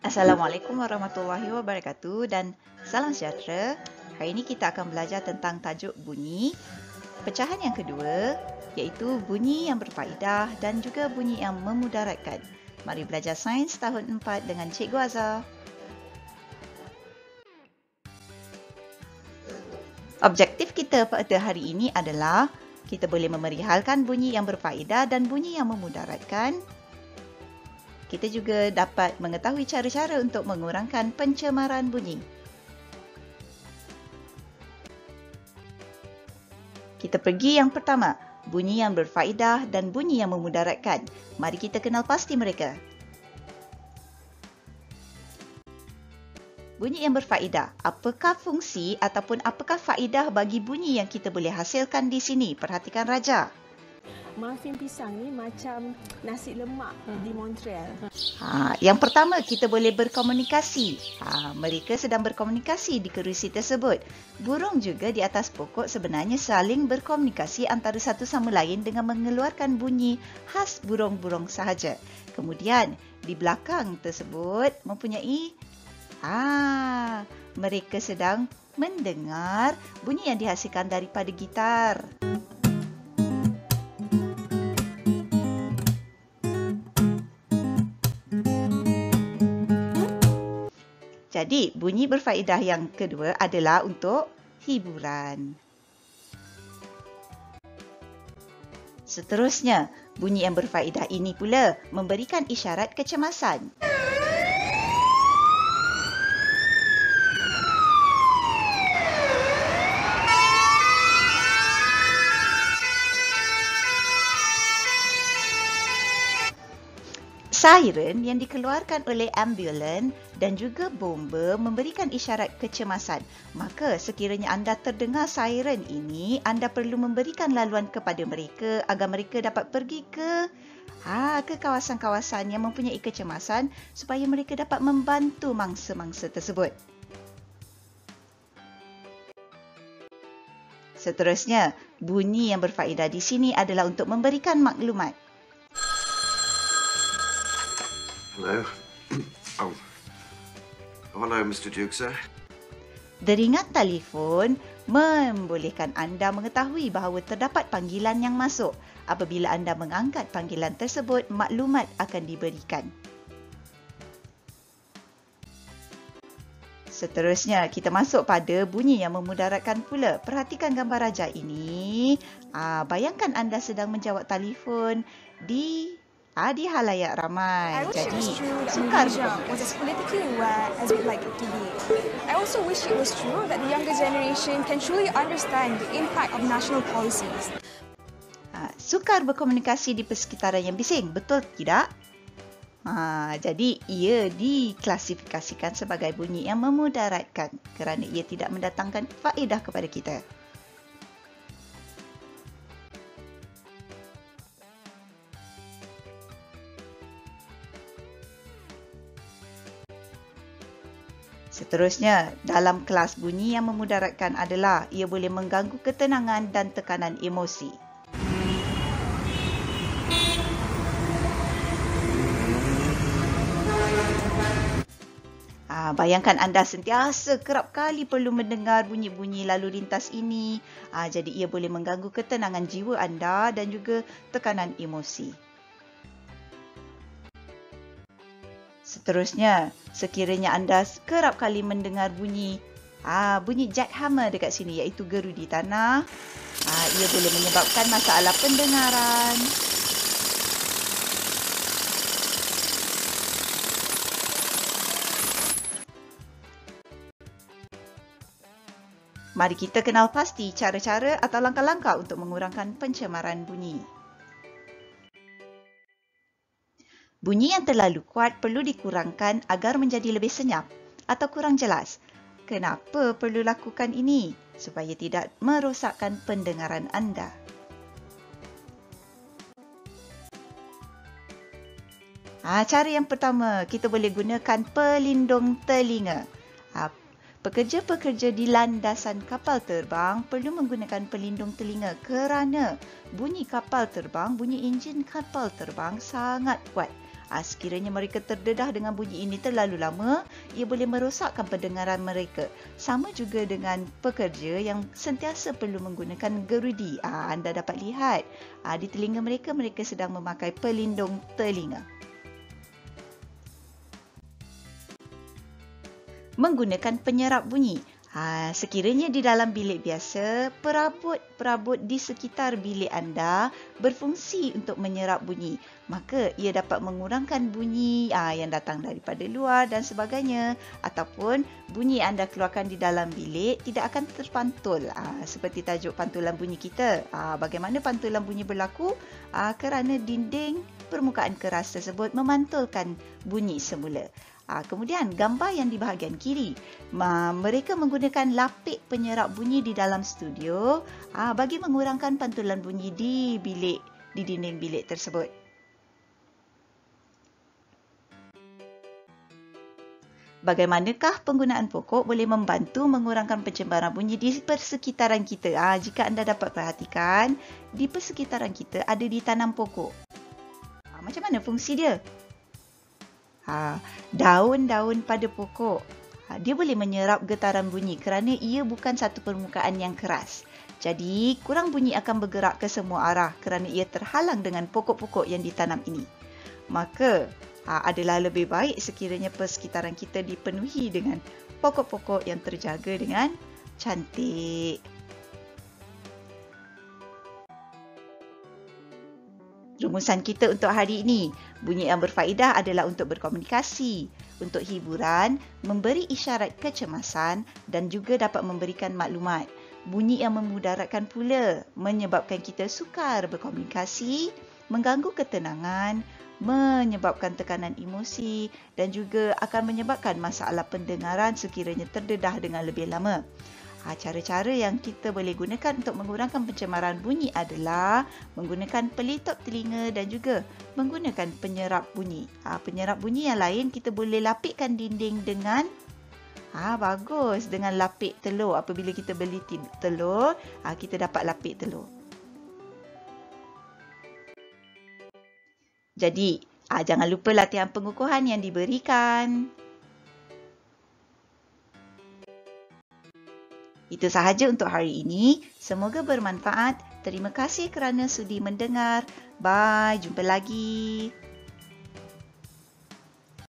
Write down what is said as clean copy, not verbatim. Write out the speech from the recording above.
Assalamualaikum warahmatullahi wabarakatuh dan salam sejahtera. Hari ini kita akan belajar tentang tajuk bunyi. Pecahan yang kedua iaitu bunyi yang berfaedah dan juga bunyi yang memudaratkan. Mari belajar sains tahun 4 dengan Cikgu Azhar. Objektif kita pada hari ini adalah kita boleh memerihalkan bunyi yang berfaedah dan bunyi yang memudaratkan. Kita juga dapat mengetahui cara-cara untuk mengurangkan pencemaran bunyi. Kita pergi yang pertama, bunyi yang berfaedah dan bunyi yang memudaratkan. Mari kita kenal pasti mereka. Bunyi yang berfaedah, apakah fungsi ataupun apakah faedah bagi bunyi yang kita boleh hasilkan di sini? Perhatikan Raja. Muffin pisang ni macam nasi lemak di Montreal. Yang pertama, kita boleh berkomunikasi. Mereka sedang berkomunikasi di kerusi tersebut. Burung juga di atas pokok sebenarnya saling berkomunikasi antara satu sama lain dengan mengeluarkan bunyi khas burung-burung sahaja. Kemudian, di belakang tersebut mempunyai mereka sedang mendengar bunyi yang dihasilkan daripada gitar. Jadi, bunyi berfaedah yang kedua adalah untuk hiburan. Seterusnya, bunyi yang berfaedah ini pula memberikan isyarat kecemasan. Siren yang dikeluarkan oleh ambulan dan juga bomba memberikan isyarat kecemasan. Maka sekiranya anda terdengar siren ini, anda perlu memberikan laluan kepada mereka agar mereka dapat pergi ke kawasan-kawasan yang mempunyai kecemasan supaya mereka dapat membantu mangsa-mangsa tersebut. Seterusnya, bunyi yang berfaedah di sini adalah untuk memberikan maklumat. Hello. Hello, Mr. Duke, sir. Deringat telefon membolehkan anda mengetahui bahawa terdapat panggilan yang masuk. Apabila anda mengangkat panggilan tersebut, maklumat akan diberikan. Seterusnya, kita masuk pada bunyi yang memudaratkan pula. Perhatikan gambar Raja ini. Bayangkan anda sedang menjawab telefon di halayak ramai. Jadi, sukar was as politically aware as we'd like it to be. I also wish it was true that the younger generation can truly understand the impact of national policies. Sukar berkomunikasi di persekitaran yang bising, betul tidak? Jadi, ia diklasifikasikan sebagai bunyi yang memudaratkan kerana ia tidak mendatangkan faedah kepada kita. Seterusnya, dalam kelas bunyi yang memudaratkan adalah ia boleh mengganggu ketenangan dan tekanan emosi. Bayangkan anda sentiasa kerap kali perlu mendengar bunyi-bunyi lalu lintas ini. Jadi ia boleh mengganggu ketenangan jiwa anda dan juga tekanan emosi. Seterusnya, sekiranya anda kerap kali mendengar bunyi jackhammer dekat sini iaitu geru di tanah, ia boleh menyebabkan masalah pendengaran. Mari kita kenal pasti cara-cara atau langkah-langkah untuk mengurangkan pencemaran bunyi. Bunyi yang terlalu kuat perlu dikurangkan agar menjadi lebih senyap atau kurang jelas. Kenapa perlu lakukan ini? Supaya tidak merosakkan pendengaran anda. Cara yang pertama, kita boleh gunakan pelindung telinga. Pekerja-pekerja di landasan kapal terbang perlu menggunakan pelindung telinga kerana bunyi kapal terbang, bunyi enjin kapal terbang sangat kuat. Sekiranya mereka terdedah dengan bunyi ini terlalu lama, ia boleh merosakkan pendengaran mereka. Sama juga dengan pekerja yang sentiasa perlu menggunakan gerudi. Anda dapat lihat di telinga mereka, mereka sedang memakai pelindung telinga. Menggunakan penyerap bunyi. Sekiranya di dalam bilik biasa, perabot-perabot di sekitar bilik anda berfungsi untuk menyerap bunyi. Maka ia dapat mengurangkan bunyi yang datang daripada luar dan sebagainya. Ataupun bunyi anda keluarkan di dalam bilik tidak akan terpantul. Seperti tajuk pantulan bunyi kita. Bagaimana pantulan bunyi berlaku? Kerana dinding permukaan keras tersebut memantulkan bunyi semula. Kemudian gambar yang di bahagian kiri, mereka menggunakan lapik penyerap bunyi di dalam studio bagi mengurangkan pantulan bunyi di dinding bilik tersebut. Bagaimanakah penggunaan pokok boleh membantu mengurangkan pencemaran bunyi di persekitaran kita? Jika anda dapat perhatikan, di persekitaran kita ada ditanam pokok. Macam mana fungsi dia? Daun-daun pada pokok, dia boleh menyerap getaran bunyi kerana ia bukan satu permukaan yang keras. Jadi, kurang bunyi akan bergerak ke semua arah kerana ia terhalang dengan pokok-pokok yang ditanam ini. Maka, adalah lebih baik sekiranya persekitaran kita dipenuhi dengan pokok-pokok yang terjaga dengan cantik. Rumusan kita untuk hari ini, bunyi yang berfaedah adalah untuk berkomunikasi, untuk hiburan, memberi isyarat kecemasan dan juga dapat memberikan maklumat. Bunyi yang memudaratkan pula menyebabkan kita sukar berkomunikasi, mengganggu ketenangan, menyebabkan tekanan emosi dan juga akan menyebabkan masalah pendengaran sekiranya terdedah dengan lebih lama. Cara-cara yang kita boleh gunakan untuk mengurangkan pencemaran bunyi adalah menggunakan pelitup telinga dan juga menggunakan penyerap bunyi. Penyerap bunyi yang lain kita boleh lapikkan dinding dengan dengan lapik telur. Apabila kita beli telur, kita dapat lapik telur. Jadi, jangan lupa latihan pengukuhan yang diberikan. Itu sahaja untuk hari ini. Semoga bermanfaat. Terima kasih kerana sudi mendengar. Bye. Jumpa lagi.